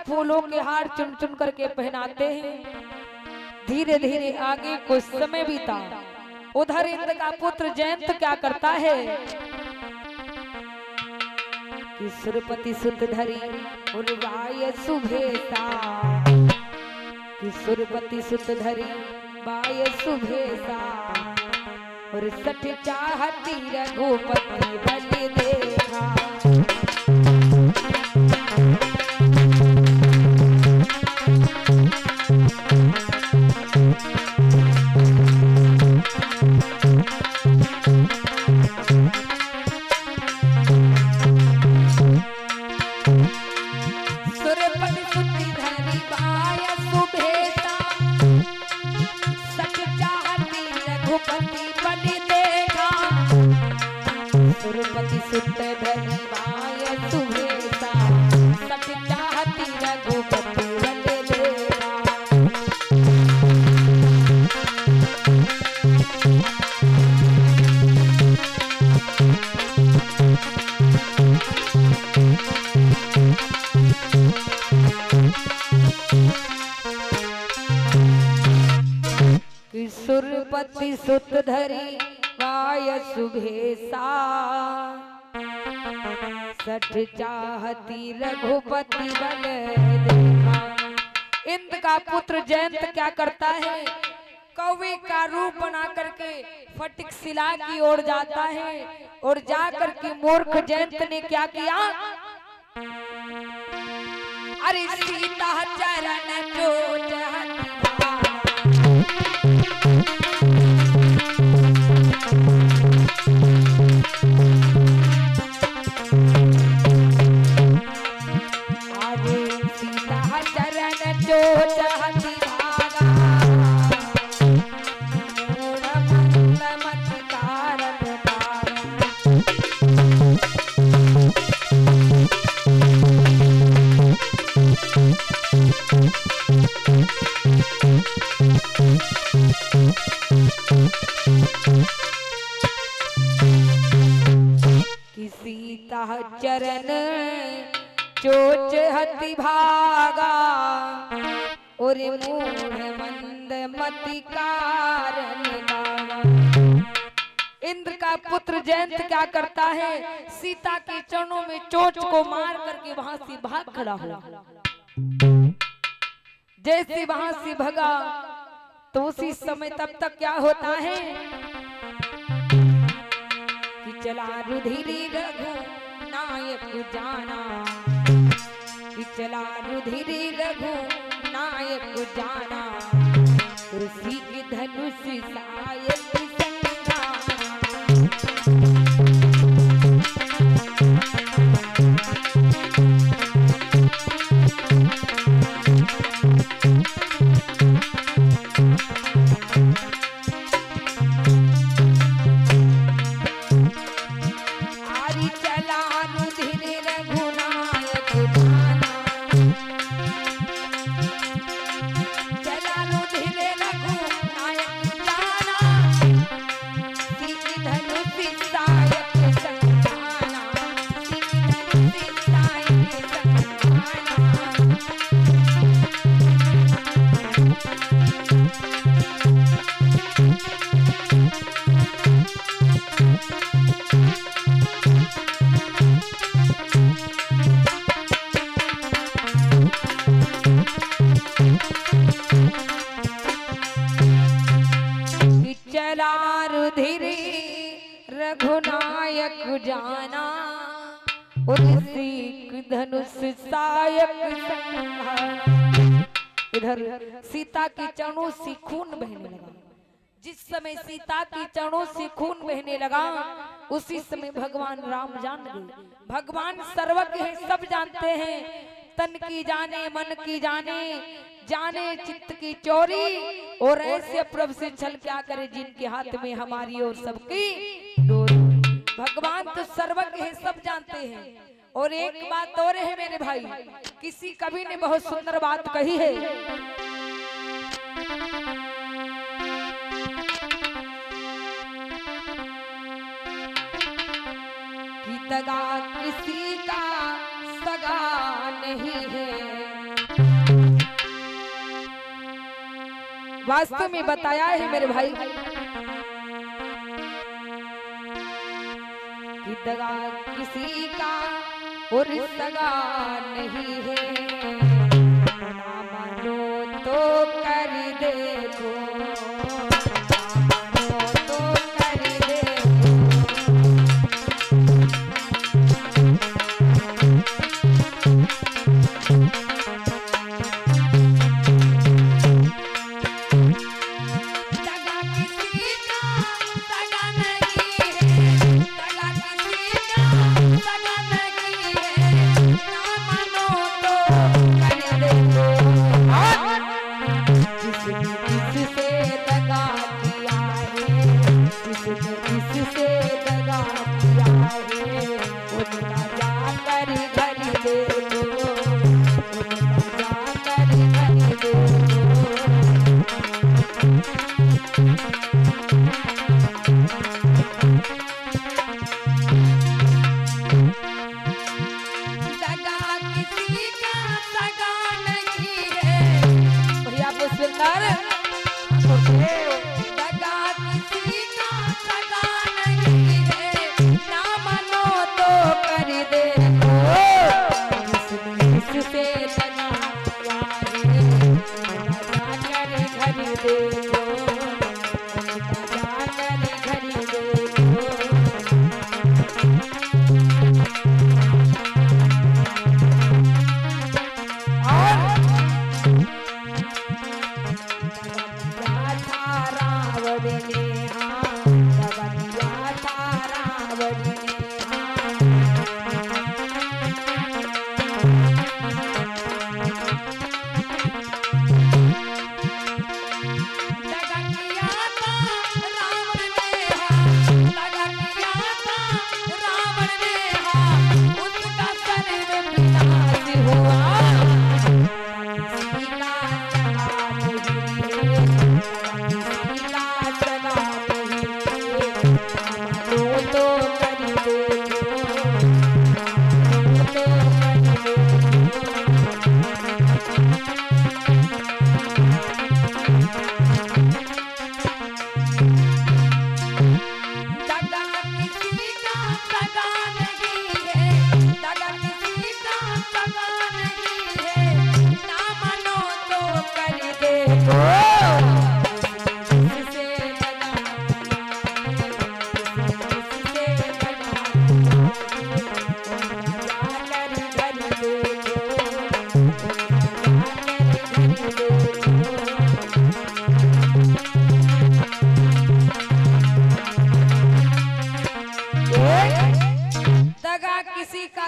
फूलों के हार चुन चुन करके पहनाते हैं। धीरे धीरे आगे कुछ समय बीता। उधर इंद्र का पुत्र जयंत क्या करता है कि सुरपति सुत धरी उर्वाय सुभेसा, कि सुरपति सुत धरी बाय सुभेसा, और सठ चाहती रघुपति बलि देखा। सुरपति सुत धरी बाय सुभेसा, सठ चाहती रघुपति बलि देखा। कि सुरपति सुत धरी बाय सुभेसा, सठ चाहती रघुपति बलि देखा। इंद्र का पुत्र जयंत क्या करता है, कौवे का रूप बना करके फटिक शिला की ओर जाता है, और जाकर के मूर्ख जयंत ने क्या किया, अरे सीता चरण जो चाहती चरण चोच हति भागा, और मूढ़ मंद मति कारण लागा। इंद्र का पुत्र जयंत क्या करता है, सीता के चरणों में चोच को मार करके वहां से भाग खड़ा हो। जैसे वहां से भगा तो उसी समय तब तक क्या होता है कि चला रुधिरी रघु नायक जाना, कि चला रुधिरी रघु नायक जाना, तुलसी की धनुष सायक संधाना। रघुनायक जाना, उसी धनुष सायक संहारा। इधर सीता की चरणों से खून बहने लगा। जिस समय सीता की चरणों से खून बहने लगा उसी समय भगवान राम जान गए। भगवान सर्वज्ञ है, सब जानते हैं। तन की जाने मन की जाने, जाने चित्त की चोरी, और ऐसे प्रभु से छल क्या करे जिनके हाथ में हमारी और सबकी डोरी। भगवान तो सर्वज्ञ है, सब जानते हैं। और एक बात और है मेरे भाई, किसी कवि ने बहुत सुंदर बात कही है कि दगा किसी का सगा नहीं है, वास्तव में बताया है मेरे भाई कि दगा किसी का और सगा नहीं है, ना मानो तो कर देखो, ना मानो तो कर देखो। दगा किसी का सगा नहीं है, दगा किसी का सगा नहीं है, ना मानो तो कर देखो। जिससे दगा किया है, जिससे दगा किया है, उनका जाकर घर देखो, उनका जाकर घर देखो। दगा किसी का सगा नहीं है, भैया पुष्पिंदर दगा किसी का सगा नहीं है, ना मानो तो कर देखो। जिससे दगा किया है, उनका जाकर घर देखो, उनका जाकर घर देखो।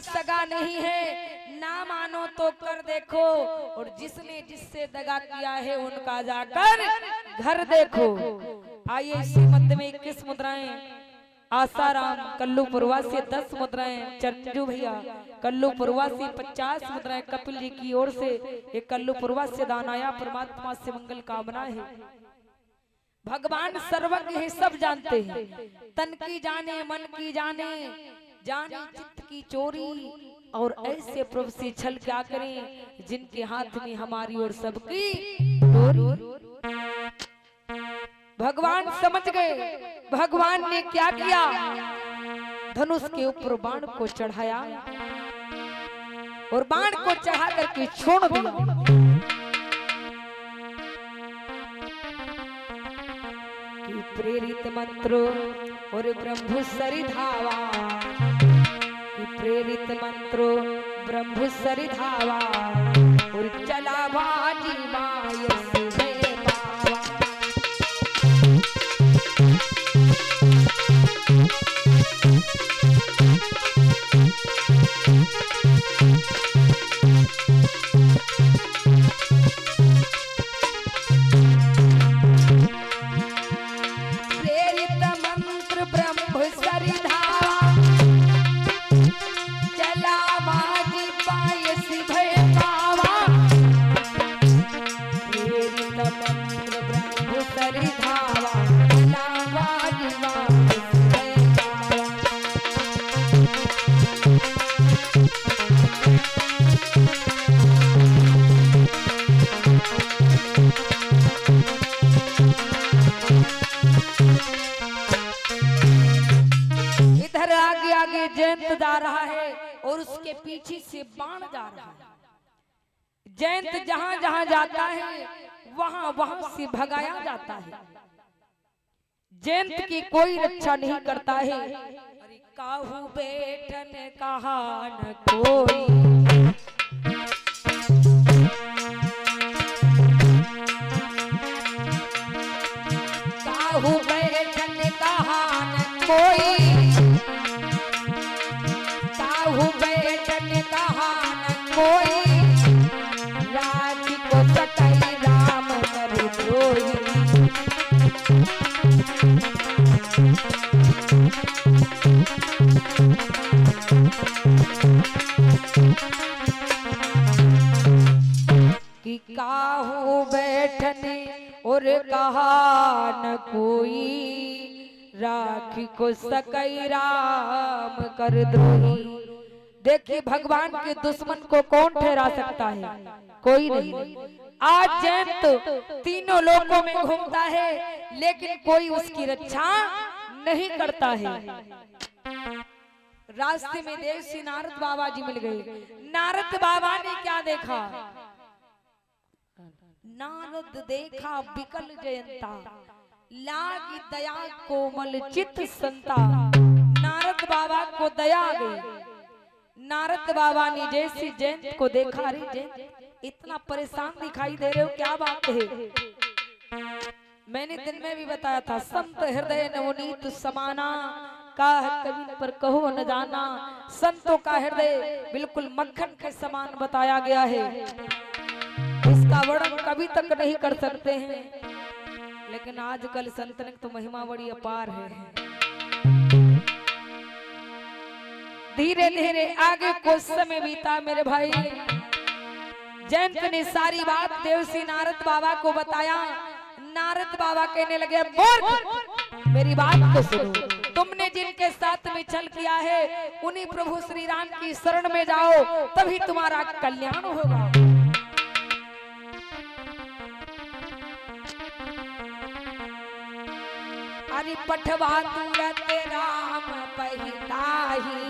सगा नहीं है, ना मानो तो कर देखो, और जिसने जिससे दगा किया है उनका जाकर घर देखो। आइए इसी मध्य में 21 मुद्राएं आसाराम कल्लूपुरवा से 10 मुद्राएं, चंजू भैया कल्लूपुरवा से 50 मुद्राएं, कपिल जी की ओर से एक कल्लूपुरवा से दान आया। परमात्मा से मंगल कामना है। भगवान सर्वज्ञ है, सब जानते हैं, तन की जाने मन की जाने, जाने चित्त की चोरी, और ऐसे प्रभु से छल क्या करें जिनके हाथ में हमारी और सबकी डोरी। भगवान समझ गए, भगवान ने क्या किया, धनुष के ऊपर बाण को चढ़ाया और बाण को चढ़ा करके छोड़ दिया। प्रेरित मंत्रो और ब्रह्मसरि धावा, प्रेरित मंत्रो ब्रह्मसरि धावा, और चला बाजी माय से बावा। जयंत जा रहा है और उसके पीछे से बाण जा रहा है। जयंत जहां जहां जाता है वहां वहां से भगाया जाता है। जयंत की कोई रक्षा नहीं करता है। अरे काहू बैठन कहा न कोई, काहू बैठन कहा न कोई, काहू बैठन कहा न कोई, राज को सकई राम कर द्रोही। कि काहू बैठने और कहा न कोई, राखी को सकई राम कर द्रोही। देखिए भगवान के दुश्मन को कौन ठहरा सकता है? कोई नहीं। आज जयंत तीनों लोकों में घूमता है लेकिन कोई उसकी रक्षा नहीं करता है। रास्ते में देवसी नारद बाबा जी मिल गए। नारद बाबा ने क्या देखा? नारद देखा बिकल जयंता, लागी दया कोमल चित संता। नारद बाबा को दया आ गई। नारद बाबा ने जैसे जयंत को देखा, अरे जयंत इतना परेशान दिखाई दे रहे हो, क्या बात है? मैंने दिन में भी बताया था, संत हृदय नवनीत समाना, का कभी पर कहो न जाना। संतों का हृदय बिल्कुल मक्खन के समान बताया गया है, इसका वर्णन कभी तक नहीं कर सकते हैं। लेकिन आजकल संतन की तो महिमा बड़ी अपार है। धीरे धीरे आगे कुछ समय बीता मेरे भाई। जयंत ने सारी बात देवसी नारद बाबा को बताया। नारद बाबा कहने लगे, मूर्ख मेरी बात तो सुनो, तुमने जिनके साथ में छल किया है उन्हीं प्रभु श्री राम की शरण में जाओ, तभी तुम्हारा कल्याण होगा। अरे पठवा तुरंत राम पहिताही,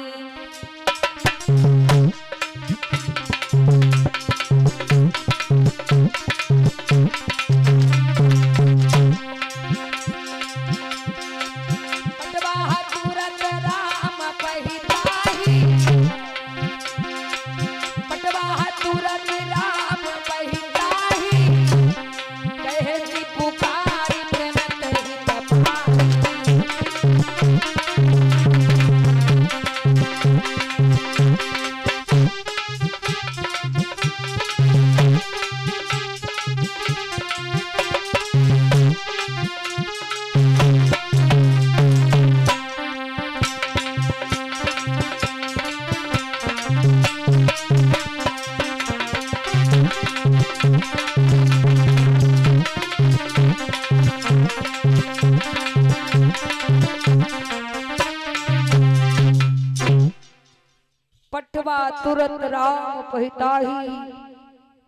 पठवा तुरंत राम पहिताही,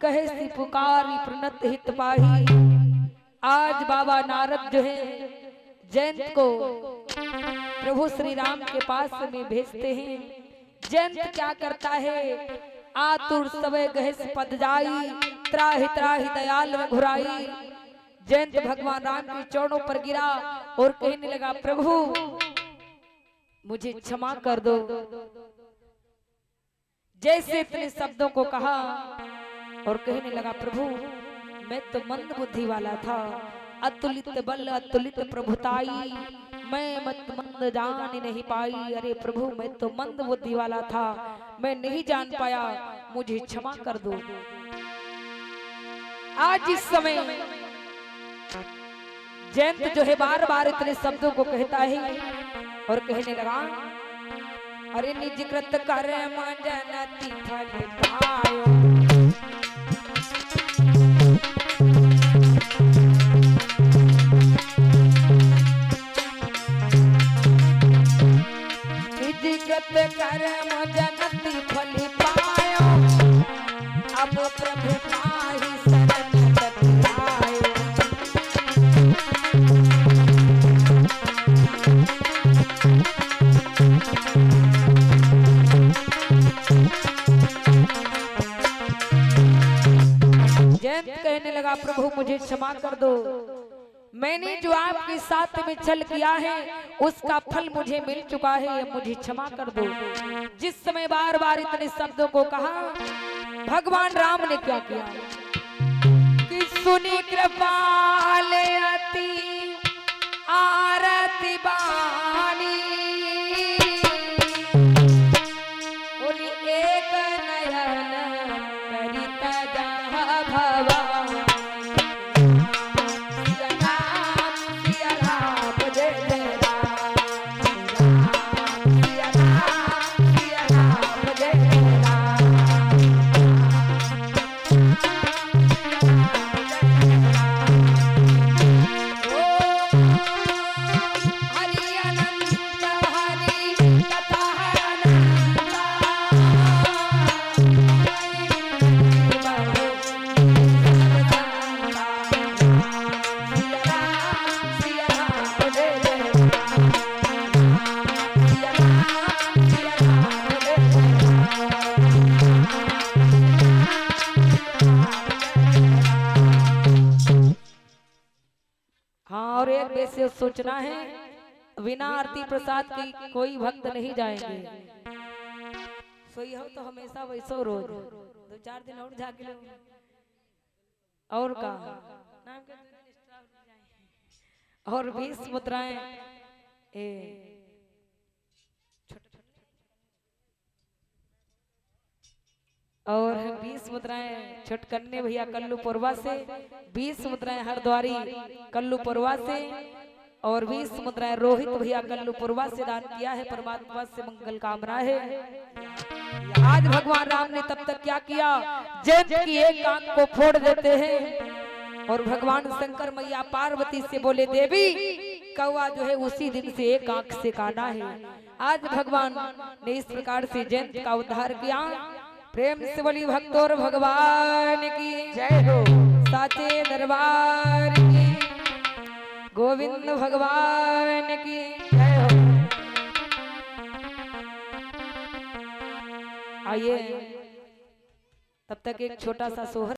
कहे सी पुकारी प्रणत हित पाही। आज बाबा नारद जो है जयंत को प्रभु श्री राम के पास में भेजते हैं। जयंत क्या करता है? आतुर सवे गहस पद जाई, त्राहि त्राहि दयाल रघुराई। जयंत भगवान राम के चरणों पर गिरा और कहने लगा, प्रभु मुझे क्षमा कर दो। जैसे इतने शब्दों को कहा और कहने लगा, प्रभु मैं तो मंद बुद्धि वाला था, अतुलित बल अतुलित प्रभुताई, मैं मत मंद जान नहीं पाई। अरे प्रभु मैं तो मंद बुद्धि वाला था, मैं नहीं जान पाया, मुझे क्षमा कर दो। आज इस समय जयंत जो है बार बार इतने शब्दों को कहता है और कहने लगा, अरे निज कृत कर मनती फल पायो, निज कृत कर मनती फल पायो, अब प्रभु पाहि शरण आयो। जयंत कहने लगा प्रभु मुझे क्षमा कर दो, मैंने जो आपके साथ में छल किया है उसका फल मुझे मिल चुका है, अब मुझे क्षमा कर दो। जिस समय बार बार इतने शब्दों को कहा, भगवान राम ने क्या किया कि सुनी कृपाल अति आरती बानी, उन्हीं एक नयन करिता जहाँ भवानी। सिया राम जय जय राम, सिया राम जय जय राम। हाँ, और एक वैसे सोचना है, बिना आरती प्रसाद की कोई भक्त नहीं जाएंगे। सोई हो तो हमेशा वैसो रोज 2-4 दिन और जाके लो और का नाम के और 20 मुद्राएं और 20 मुद्राएं छटकन्ने भैया कल्लू पुरवा से, 20 मुद्राएं हरद्वारी कल्लू पुरवा से और 20 मुद्राएं रोहित भैया कल्लू पुरवा से दान किया है। परमात्मा से मंगल कामना है। आज भगवान राम ने तब तक क्या किया, जैन की एक आंख को फोड़ देते हैं और भगवान शंकर मैया पार्वती से बोले देवी कौवा जो है उसी दिन से एक आंख से काना है। आज भगवान ने इस प्रकार से जैन का उद्धार किया। प्रेम से बोली भक्त और भगवान की जय हो, साचे दरबार की, गोविंद भगवान की जय हो। आइए तब तक एक छोटा सा सोहर